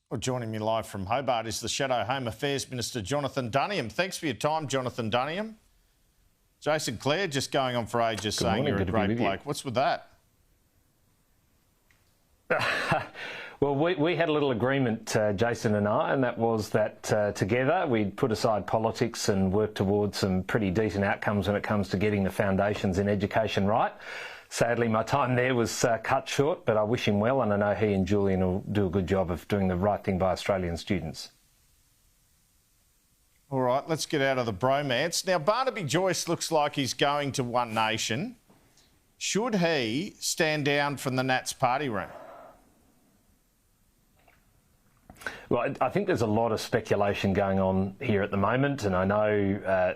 Well, joining me live from Hobart is the Shadow Home Affairs Minister, Jonathon Duniam. Thanks for your time, Jonathon Duniam. Jason Clare just going on for ages saying you're a great bloke. What's with that? Well, we had a little agreement, Jason and I, and that was that together we'd put aside politics and work towards some pretty decent outcomes when it comes to getting the foundations in education right. Sadly, my time there was cut short, but I wish him well, and I know he and Julian will do a good job of doing the right thing by Australian students. All right, let's get out of the bromance. Now, Barnaby Joyce looks like he's going to One Nation. Should he stand down from the Nats party room? Well, I think there's a lot of speculation going on here at the moment, and I know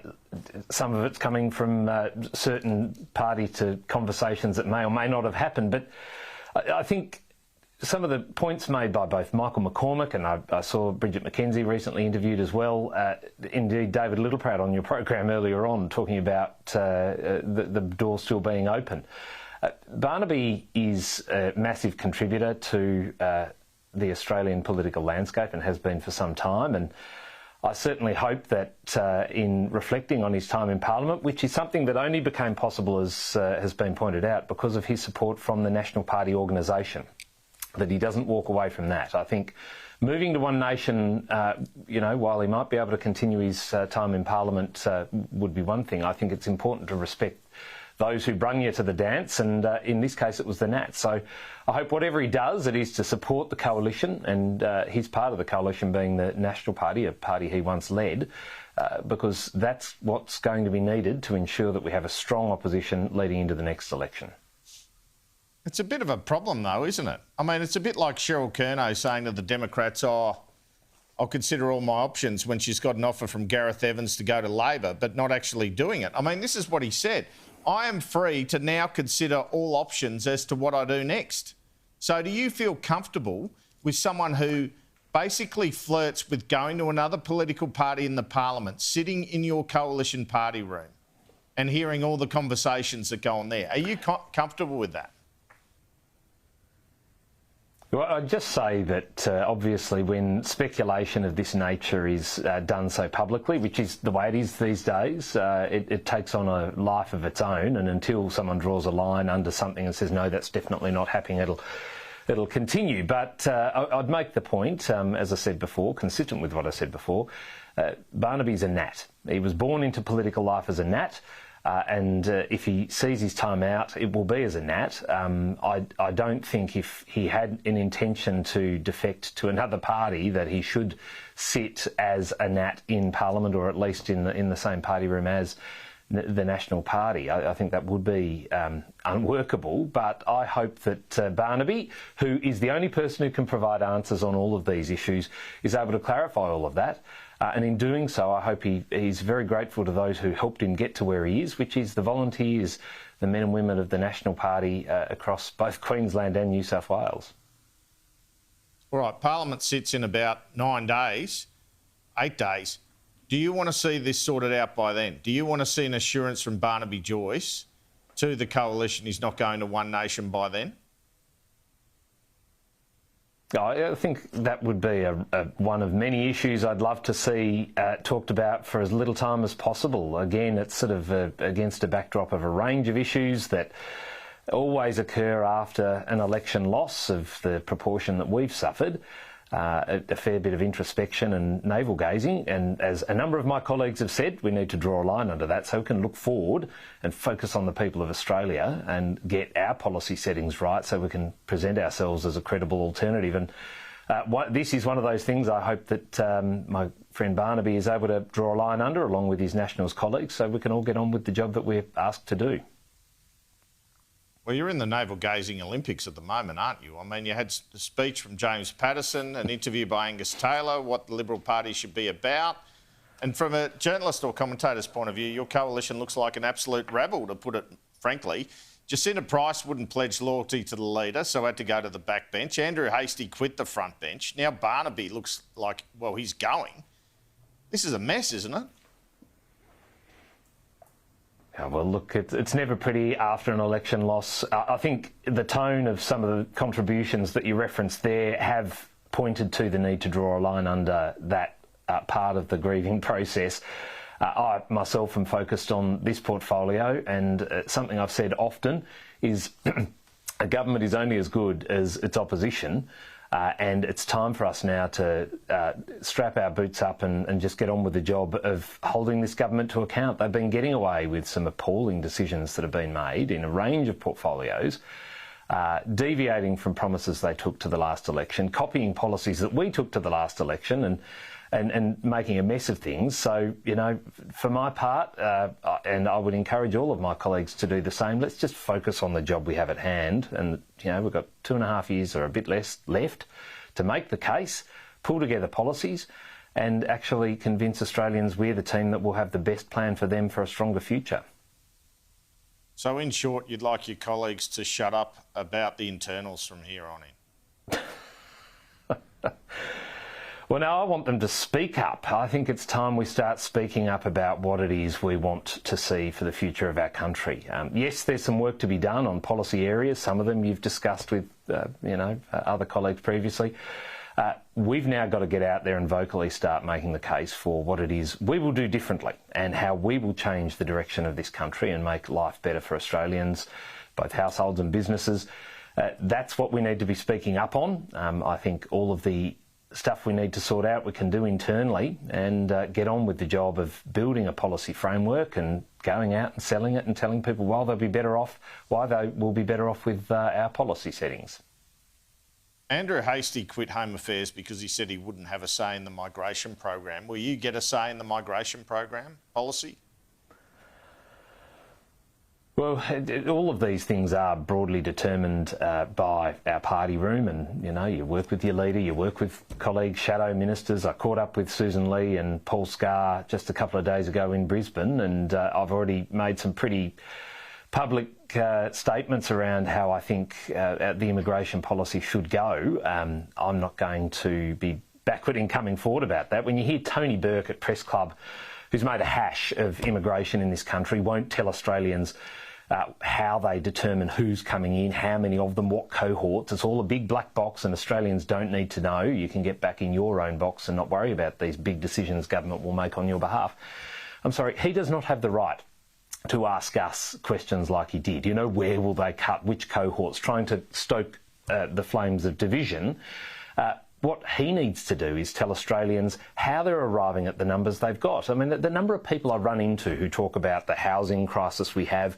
some of it's coming from certain party to conversations that may or may not have happened. But I think some of the points made by both Michael McCormack and I saw Bridget McKenzie recently interviewed as well, indeed David Littleproud on your program earlier on, talking about the door still being open. Barnaby is a massive contributor to the Australian political landscape and has been for some time, and I certainly hope that in reflecting on his time in Parliament, which is something that only became possible, as has been pointed out, because of his support from the National Party organisation, that he doesn't walk away from that. I think moving to One Nation, while he might be able to continue his time in Parliament would be one thing. I think it's important to respect those who brung you to the dance, and in this case it was the Nats. So I hope whatever he does, it is to support the coalition, and his part of the coalition being the National Party, a party he once led, because that's what's going to be needed to ensure that we have a strong opposition leading into the next election. It's a bit of a problem though, isn't it? I mean, it's a bit like Cheryl Kernot saying to the Democrats, I'll consider all my options, when she's got an offer from Gareth Evans to go to Labor, but not actually doing it. I mean, this is what he said. I am free to now consider all options as to what I do next. So do you feel comfortable with someone who basically flirts with going to another political party in the Parliament, sitting in your coalition party room and hearing all the conversations that go on there? Are you comfortable with that? Well, I'd just say that obviously when speculation of this nature is done so publicly, which is the way it is these days, it takes on a life of its own, and until someone draws a line under something and says, no, that's definitely not happening, it'll continue. But I'd make the point, as I said before, consistent with what I said before, Barnaby's a Nat. He was born into political life as a Nat. And if he sees his time out, it will be as a Nat. I don't think if he had an intention to defect to another party that he should sit as a Nat in Parliament, or at least in the same party room as the National Party. I think that would be unworkable, but I hope that Barnaby, who is the only person who can provide answers on all of these issues, is able to clarify all of that. And in doing so, I hope he's very grateful to those who helped him get to where he is, which is the volunteers, the men and women of the National Party across both Queensland and New South Wales. All right, Parliament sits in about 9 days, 8 days. Do you want to see this sorted out by then? Do you want to see an assurance from Barnaby Joyce to the coalition he's not going to One Nation by then? I think that would be one of many issues I'd love to see talked about for as little time as possible. Again, it's sort of against a backdrop of a range of issues that always occur after an election loss of the proportion that we've suffered. A fair bit of introspection and navel-gazing, and as a number of my colleagues have said, we need to draw a line under that so we can look forward and focus on the people of Australia and get our policy settings right so we can present ourselves as a credible alternative. And this is one of those things I hope that my friend Barnaby is able to draw a line under, along with his Nationals colleagues, so we can all get on with the job that we're asked to do. Well, you're in the navel-gazing Olympics at the moment, aren't you? I mean, you had a speech from James Patterson, an interview by Angus Taylor, what the Liberal Party should be about. And from a journalist or commentator's point of view, your coalition looks like an absolute rabble, to put it frankly. Jacinta Price wouldn't pledge loyalty to the leader, so had to go to the backbench. Andrew Hastie quit the front bench. Now Barnaby looks like, well, he's going. This is a mess, isn't it? Yeah, well, look, it's never pretty after an election loss. I think the tone of some of the contributions that you referenced there have pointed to the need to draw a line under that part of the grieving process. I myself am focused on this portfolio, and something I've said often is a government is only as good as its opposition, and it's time for us now to strap our boots up and just get on with the job of holding this government to account. They've been getting away with some appalling decisions that have been made in a range of portfolios, deviating from promises they took to the last election, copying policies that we took to the last election, and making a mess of things. So, you know, for my part, and I would encourage all of my colleagues to do the same, let's just focus on the job we have at hand. And, you know, we've got 2.5 years or a bit less left to make the case, pull together policies, and actually convince Australians we're the team that will have the best plan for them for a stronger future. So, in short, you'd like your colleagues to shut up about the internals from here on in? Well, now I want them to speak up. I think it's time we start speaking up about what it is we want to see for the future of our country. Yes, there's some work to be done on policy areas. Some of them you've discussed with, other colleagues previously. We've now got to get out there and vocally start making the case for what it is we will do differently and how we will change the direction of this country and make life better for Australians, both households and businesses. That's what we need to be speaking up on. I think all of the stuff we need to sort out we can do internally, and get on with the job of building a policy framework and going out and selling it and telling people why they will be better off with our policy settings. Andrew Hastie quit Home Affairs because he said he wouldn't have a say in the migration program. Will you get a say in the migration program policy? Well, all of these things are broadly determined by our party room, and, you know, you work with your leader, you work with colleagues, shadow ministers. I caught up with Susan Lee and Paul Scar just a couple of days ago in Brisbane, and I've already made some pretty public statements around how I think the immigration policy should go. I'm not going to be backward in coming forward about that. When you hear Tony Burke at Press Club, who's made a hash of immigration in this country, won't tell Australians how they determine who's coming in, how many of them, what cohorts. It's all a big black box, and Australians don't need to know. You can get back in your own box and not worry about these big decisions government will make on your behalf. I'm sorry, he does not have the right to ask us questions like he did. You know, where will they cut, which cohorts, trying to stoke the flames of division. What he needs to do is tell Australians how they're arriving at the numbers they've got. I mean, the number of people I run into who talk about the housing crisis we have,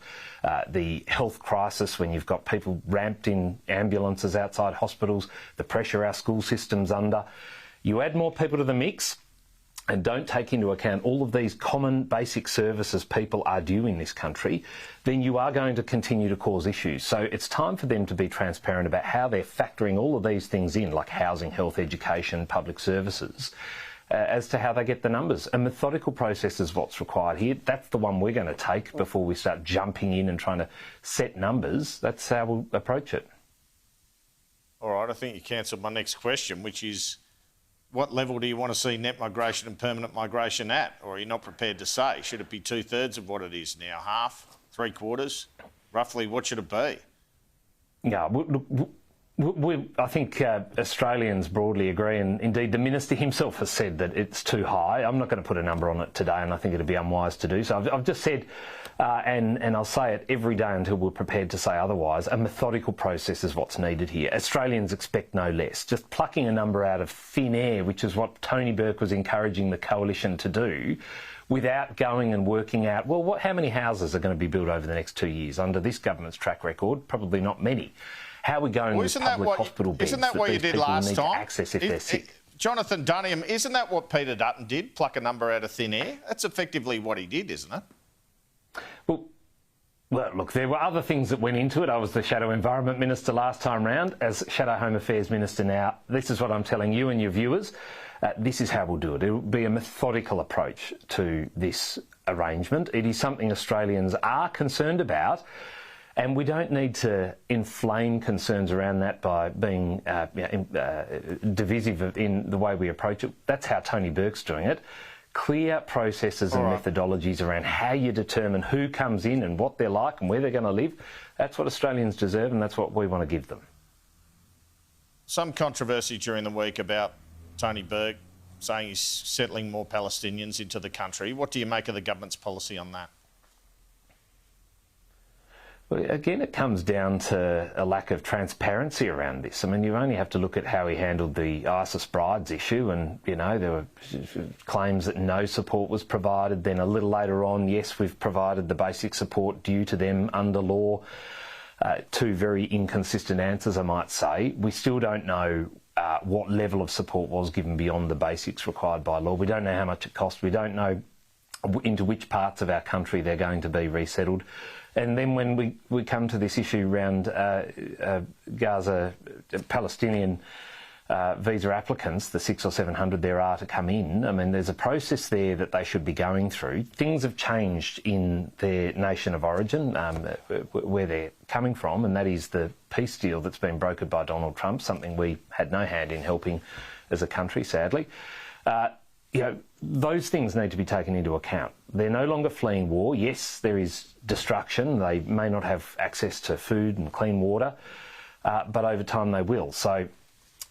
the health crisis when you've got people ramped in ambulances outside hospitals, the pressure our school system's under. You add more people to the mix and don't take into account all of these common basic services people are due in this country, then you are going to continue to cause issues. So it's time for them to be transparent about how they're factoring all of these things in, like housing, health, education, public services, as to how they get the numbers. A methodical process is what's required here. That's the one we're going to take before we start jumping in and trying to set numbers. That's how we'll approach it. All right, I think you cancelled my next question, which is, what level do you want to see net migration and permanent migration at? Or are you not prepared to say? Should it be 2/3 of what it is now? Half? 3/4? Roughly, what should it be? Yeah, I think Australians broadly agree, and indeed the Minister himself has said that it's too high. I'm not going to put a number on it today, and I think it would be unwise to do so. I've just said, and I'll say it every day until we're prepared to say otherwise, a methodical process is what's needed here. Australians expect no less. Just plucking a number out of thin air, which is what Tony Burke was encouraging the coalition to do, without going and working out, well, how many houses are going to be built over the next 2 years? Under this government's track record, probably not many. How are we going with public hospital beds? Isn't that what you did last time? Access if they're sick? Jonathon Duniam, isn't that what Peter Dutton did? Pluck a number out of thin air? That's effectively what he did, isn't it? Well, look, there were other things that went into it. I was the Shadow Environment Minister last time round. As Shadow Home Affairs Minister now, this is what I'm telling you and your viewers. This is how we'll do it. It will be a methodical approach to this arrangement. It is something Australians are concerned about, and we don't need to inflame concerns around that by being divisive in the way we approach it. That's how Tony Burke's doing it. Clear processes and methodologies around how you determine who comes in and what they're like and where they're going to live. That's what Australians deserve, and that's what we want to give them. some controversy during the week about Tony Berg saying he's settling more Palestinians into the country. What do you make of the government's policy on that? Well, again, it comes down to a lack of transparency around this. I mean, you only have to look at how he handled the ISIS brides issue, and, you know, there were claims that no support was provided. Then a little later on, yes, we've provided the basic support due to them under law. Two very inconsistent answers, I might say. We still don't know what level of support was given beyond the basics required by law. We don't know how much it cost. We don't know into which parts of our country they're going to be resettled. And then when we come to this issue around Gaza, Palestinian visa applicants, the 600 or 700 there are to come in, I mean, there's a process there that they should be going through. Things have changed in their nation of origin, where they're coming from, and that is the peace deal that's been brokered by Donald Trump, something we had no hand in helping as a country, sadly. You know, those things need to be taken into account. They're no longer fleeing war. Yes, there is destruction. They may not have access to food and clean water, but over time they will. So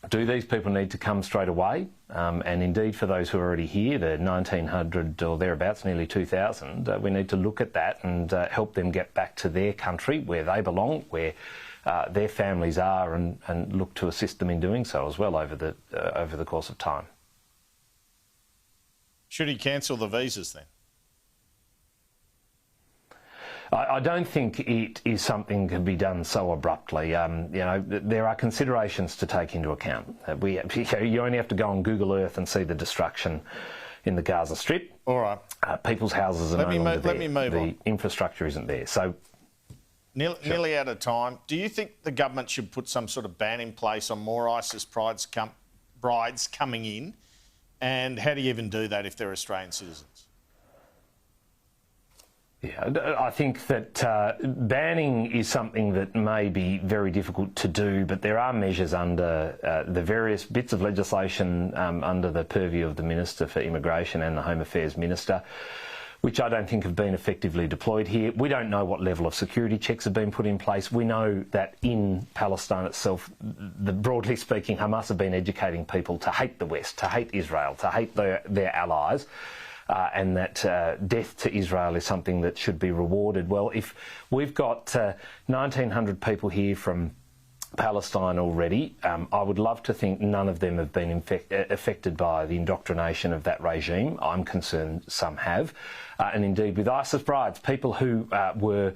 do these people need to come straight away? And indeed, for those who are already here, the 1,900 or thereabouts, nearly 2,000, we need to look at that and help them get back to their country where they belong, where their families are, and look to assist them in doing so as well over the course of time. Should he cancel the visas then? I don't think it is something that can be done so abruptly. You know, there are considerations to take into account. You only have to go on Google Earth and see the destruction in the Gaza Strip. All right. People's houses are no longer there. Let me move on. The infrastructure isn't there. So, nearly out of time. Do you think the government should put some sort of ban in place on more ISIS brides coming in? And how do you even do that if they're Australian citizens? Yeah, I think that banning is something that may be very difficult to do, but there are measures under the various bits of legislation under the purview of the Minister for Immigration and the Home Affairs Minister, which I don't think have been effectively deployed here. We don't know what level of security checks have been put in place. We know that in Palestine itself, broadly speaking, Hamas have been educating people to hate the West, to hate Israel, to hate their allies, and that death to Israel is something that should be rewarded. Well, if we've got 1,900 people here from Palestine already, I would love to think none of them have been affected by the indoctrination of that regime. I'm concerned some have. And indeed with ISIS brides, people who were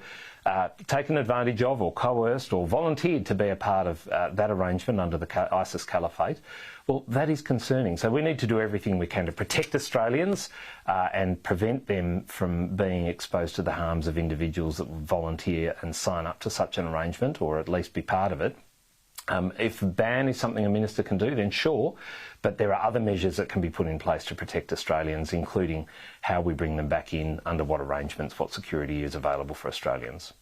taken advantage of or coerced or volunteered to be a part of that arrangement under the ISIS caliphate, well, that is concerning. So we need to do everything we can to protect Australians and prevent them from being exposed to the harms of individuals that will volunteer and sign up to such an arrangement, or at least be part of it. If a ban is something a minister can do, then sure, but there are other measures that can be put in place to protect Australians, including how we bring them back in, under what arrangements, what security is available for Australians.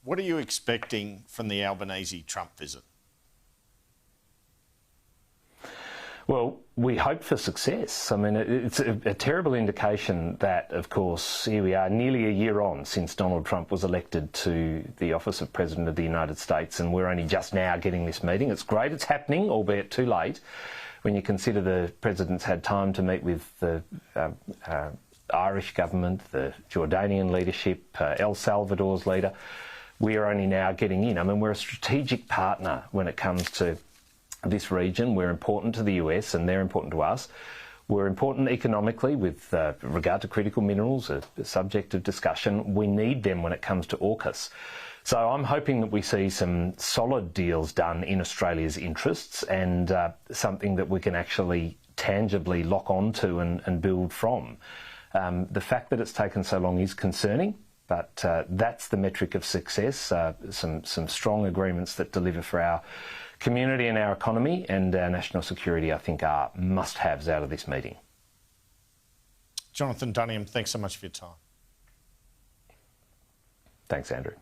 What are you expecting from the Albanese-Trump visit? Well, we hope for success. I mean, it's a terrible indication that, of course, here we are nearly a year on since Donald Trump was elected to the office of President of the United States, and we're only just now getting this meeting. It's great it's happening, albeit too late, when you consider the President's had time to meet with the Irish government, the Jordanian leadership, El Salvador's leader. We are only now getting in. I mean, we're a strategic partner when it comes to this region. We're important to the US and they're important to us. We're important economically with regard to critical minerals, a subject of discussion. We need them when it comes to AUKUS. So I'm hoping that we see some solid deals done in Australia's interests, and something that we can actually tangibly lock onto and build from. The fact that it's taken so long is concerning, but that's the metric of success. Some strong agreements that deliver for our community and our economy and our national security, I think, are must-haves out of this meeting. Jonathon, Duniam, thanks so much for your time. Thanks, Andrew.